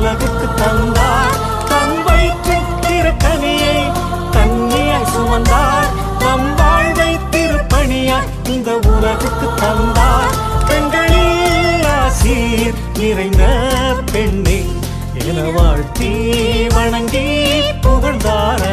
உலகுக்கு தந்தார். தன் வயிற்றில் திருக்கனியை கன்னியாய் சுமந்தார். நம் வாழ்வை திருப்பணியாய் இந்த உலகுக்கு தந்தார். பெண்களில் ஆசீர் நிறைந்த பெண்ணே என வாழ்த்தி வணங்கி புகழ்ந்தார்.